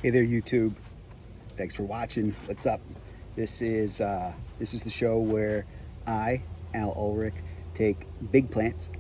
Hey there, YouTube. Thanks for watching. What's up? This is the show where I, Al Ulrich, take big plants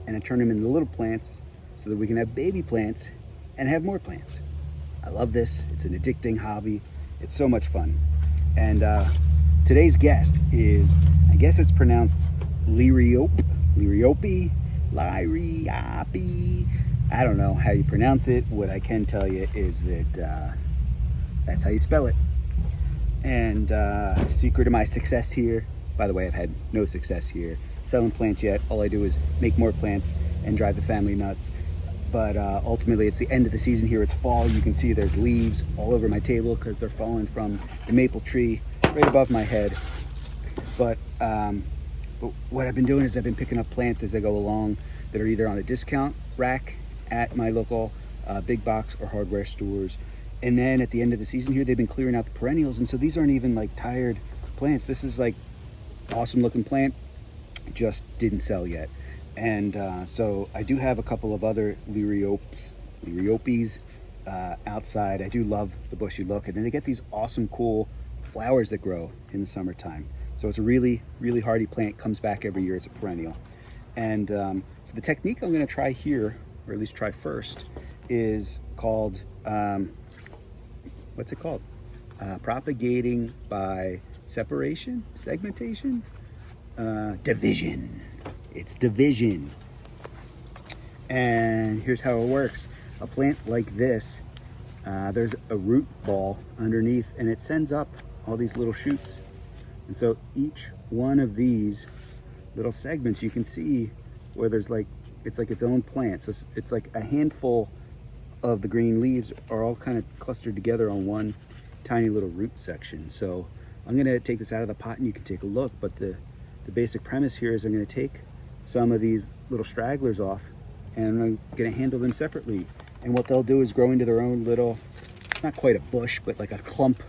and I turn them into little plants so that we can have baby plants and have more plants. I love this. It's an addicting hobby. It's so much fun. And today's guest is, I guess it's pronounced Liriope. I don't know how you pronounce it. What I can tell you is that that's how you spell it. And secret of my success here, by the way, I've had no success here selling plants yet. All I do is make more plants and drive the family nuts. But ultimately, it's the end of the season here. It's fall. You can see there's leaves all over my table because they're falling from the maple tree right above my head. But what I've been doing is I've been picking up plants as I go along that are either on a discount rack at my local big box or hardware stores. And then at the end of the season here, they've been clearing out the perennials. And so these aren't even like tired plants. This is like awesome looking plant, just didn't sell yet. And so I do have a couple of other Liriopes outside. I do love the bushy look. And then they get these awesome, cool flowers that grow in the summertime. So it's a really, really hardy plant, comes back every year. It's a perennial. And so the technique I'm gonna try here, or at least try first, is called, what's it called? Propagating by separation, segmentation, division. It's division. And here's how it works. A plant like this, there's a root ball underneath and it sends up all these little shoots. And so each one of these little segments, you can see where there's like, it's like its own plant. So it's like a handful of the green leaves are all kind of clustered together on one tiny little root section. So I'm gonna take this out of the pot and you can take a look, but the basic premise here is I'm gonna take some of these little stragglers off and I'm gonna handle them separately. And what they'll do is grow into their own little, not quite a bush, but like a clump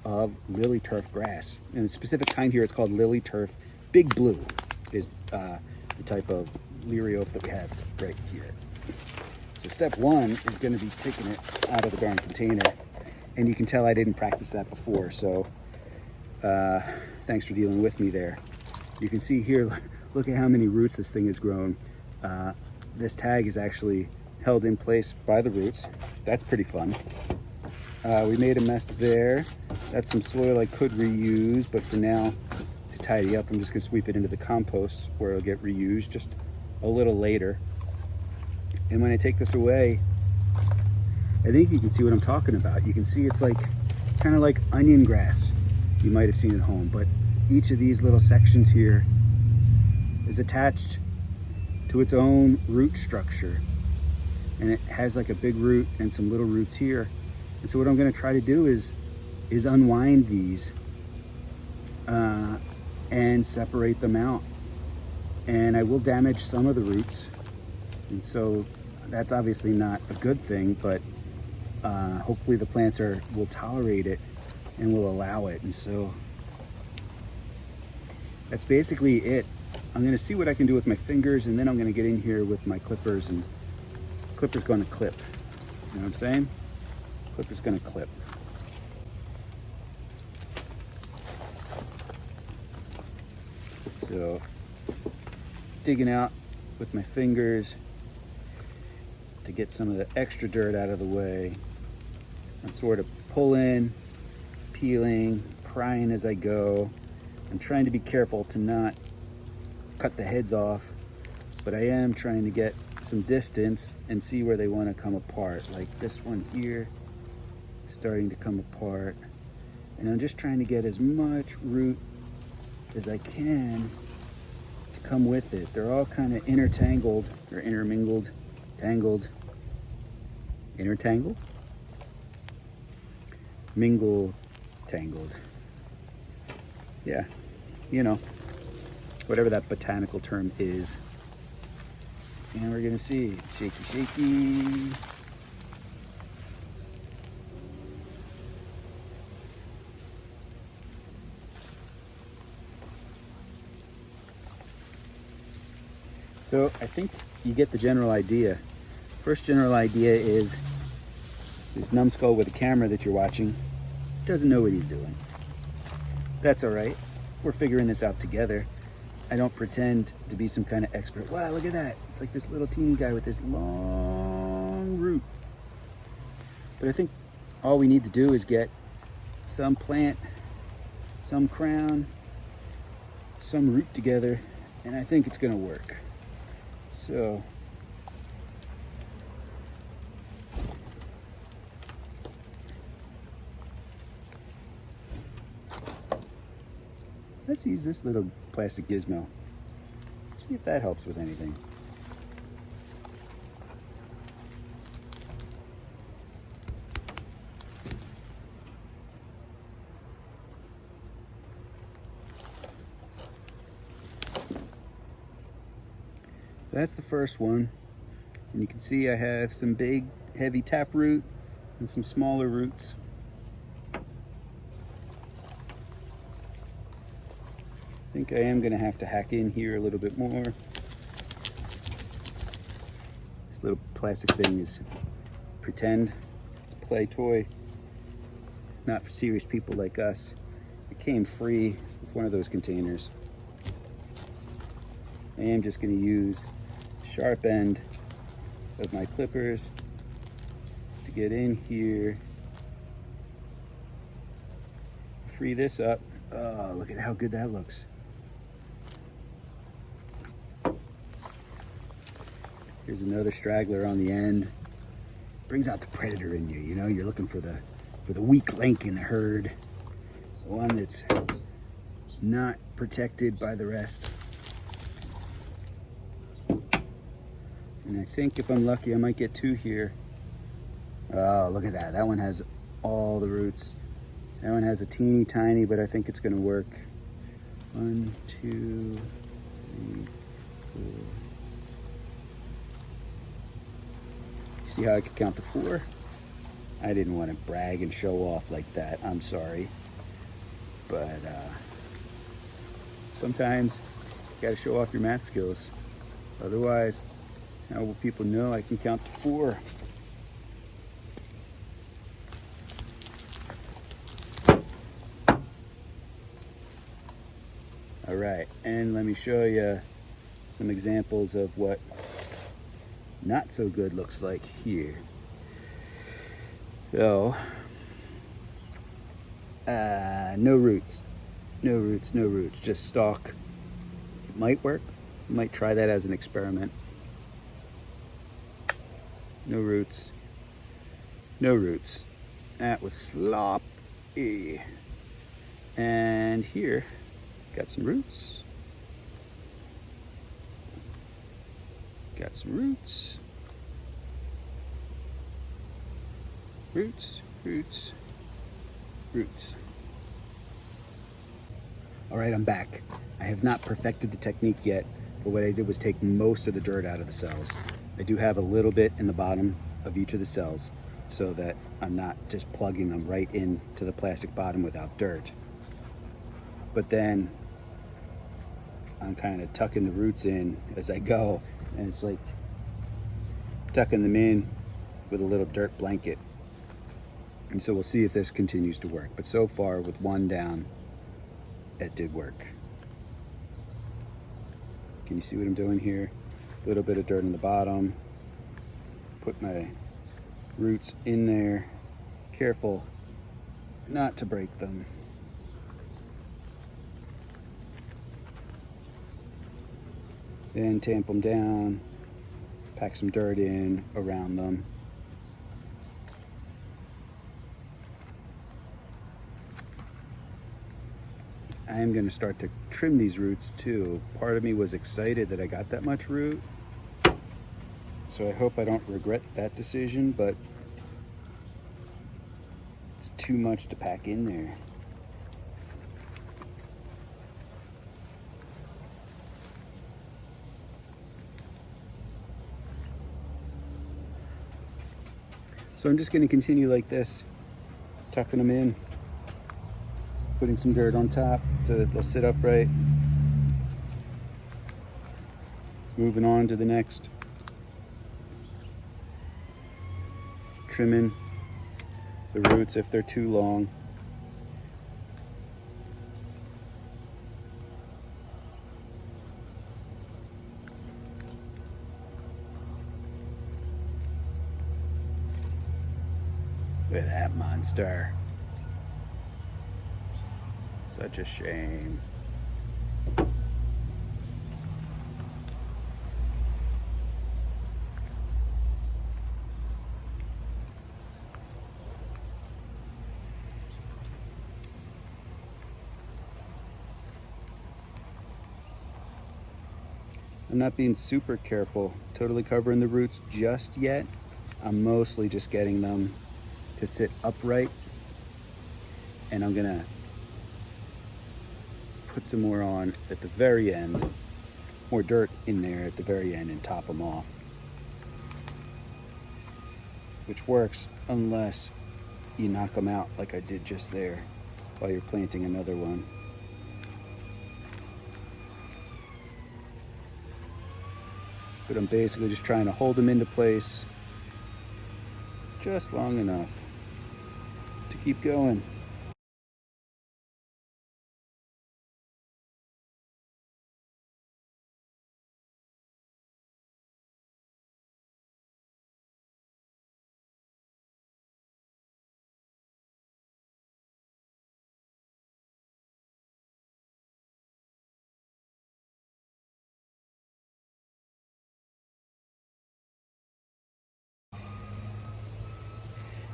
of lily turf grass. And the specific kind here, it's called lily turf. Big blue is the type of Liriope that we have right here. So step one is going to be taking it out of the darn container. And you can tell I didn't practice that before, so thanks for dealing with me there. You can see here, look at how many roots this thing has grown. This tag is actually held in place by the roots. That's pretty fun. We made a mess there. That's some soil I could reuse, but for now, to tidy up, I'm just gonna sweep it into the compost where it'll get reused just a little later. And when I take this away, I think you can see what I'm talking about. You can see it's like, kind of like onion grass you might have seen at home, but each of these little sections here is attached to its own root structure. And it has like a big root and some little roots here. And so what I'm gonna try to do is unwind these and separate them out. And I will damage some of the roots. And so that's obviously not a good thing, but hopefully the plants will tolerate it and will allow it. And so that's basically it. I'm gonna see what I can do with my fingers, and then I'm gonna get in here with my clippers, and clipper's gonna clip. You know what I'm saying? Clipper's gonna clip. So, digging out with my fingers to get some of the extra dirt out of the way. I'm sort of pulling, peeling, prying as I go. I'm trying to be careful to not cut the heads off, but I am trying to get some distance and see where they want to come apart. Like this one here, starting to come apart. And I'm just trying to get as much root as I can to come with it. They're all kind of intertangled, or intermingled, tangled, intertangled, mingle, tangled. Yeah, you know, whatever that botanical term is. And we're gonna see, shaky, shaky. So I think you get the general idea. First general idea is This numbskull with a camera that you're watching doesn't know what he's doing. That's all right. We're figuring this out together. I don't pretend to be some kind of expert. Wow, look at that. It's like this little teeny guy with this long root. But I think all we need to do is get some plant, some crown, some root together, and I think it's gonna work. So, let's use this little plastic gizmo. See if that helps with anything. That's the first one, and you can see I have some big heavy taproot and some smaller roots. I think I am going to have to hack in here a little bit more. This little plastic thing is pretend, it's a play toy, not for serious people like us. It came free with one of those containers. I am just going to use sharp end of my clippers to get in here, free this up. Oh, look at how good that looks. Here's another straggler on the end. Brings out the predator in you, you know, you're looking for the weak link in the herd, the one that's not protected by the rest. And I think if I'm lucky, I might get two here. Oh, look at that. That one has all the roots. That one has a teeny tiny, but I think it's going to work. 1, 2, 3, 4. See how I could count to 4? I didn't want to brag and show off like that. I'm sorry. But sometimes you got to show off your math skills. Otherwise, how will people know I can count to 4? All right, and let me show you some examples of what not so good looks like here. So, no roots, no roots, no roots, just stalk. It might work. Might try that as an experiment. No roots. No roots. That was sloppy. And here, got some roots. Got some roots. Roots, roots, roots. All right, I'm back. I have not perfected the technique yet, but what I did was take most of the dirt out of the cells. I do have a little bit in the bottom of each of the cells so that I'm not just plugging them right into the plastic bottom without dirt. But then I'm kind of tucking the roots in as I go, and it's like tucking them in with a little dirt blanket. And so we'll see if this continues to work. But so far, with one down, it did work. Can you see what I'm doing here? A little bit of dirt in the bottom. Put my roots in there. Careful not to break them. Then tamp them down. Pack some dirt in around them. I am going to start to trim these roots too. Part of me was excited that I got that much root, so I hope I don't regret that decision, but it's too much to pack in there. So I'm just going to continue like this, tucking them in, putting some dirt on top so that they'll sit upright. Moving on to the next. Trimming the roots if they're too long. Look at that monster. Such a shame. I'm not being super careful, totally covering the roots just yet. I'm mostly just getting them to sit upright, and I'm gonna put some more on at the very end, more dirt in there at the very end, and top them off, which works unless you knock them out like I did just there while you're planting another one. But I'm basically just trying to hold them into place just long enough to keep going.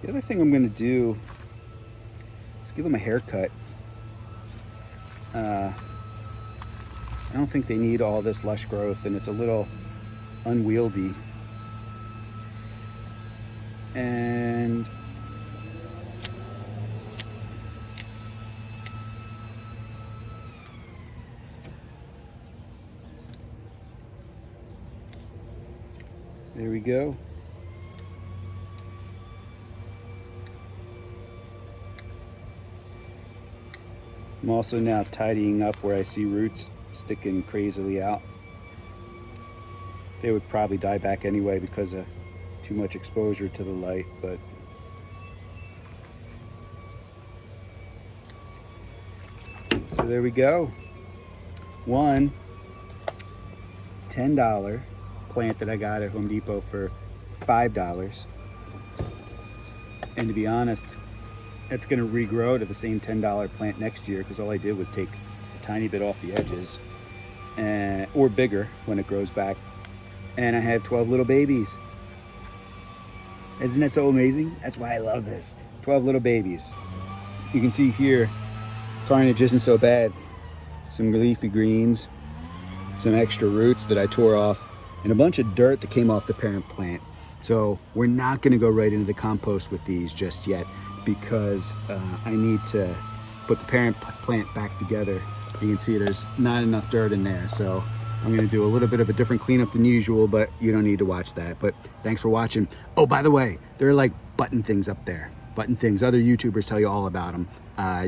The other thing I'm going to do is give them a haircut. I don't think they need all this lush growth, and it's a little unwieldy. And there we go. I'm also now tidying up where I see roots sticking crazily out. They would probably die back anyway because of too much exposure to the light, but so there we go. One $10 plant that I got at Home Depot for $5. And to be honest, it's going to regrow to the same $10 plant next year, because all I did was take a tiny bit off the edges, or bigger when it grows back. And I have 12 little babies. Isn't that so amazing? That's why I love this. 12 little babies. You can see here, carnage isn't so bad. Some leafy greens, some extra roots that I tore off, and a bunch of dirt that came off the parent plant. So we're not going to go right into the compost with these just yet, because I need to put the parent plant back together. You can see there's not enough dirt in there, so I'm going to do a little bit of a different cleanup than usual, but you don't need to watch that. But thanks for watching. Oh, by the way, there are like button things up there. Button things. Other YouTubers tell you all about them.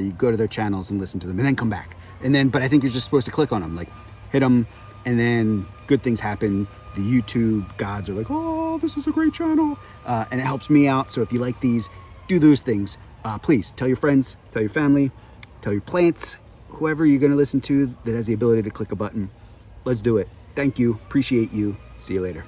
You go to their channels and listen to them, and then come back. But I think you're just supposed to click on them, like hit them, and then good things happen. The YouTube gods are like, oh, this is a great channel. And it helps me out. So if you like these, do those things. Please tell your friends, tell your family, tell your plants, whoever you're going to listen to that has the ability to click a button. Let's do it. Thank you. Appreciate you. See you later.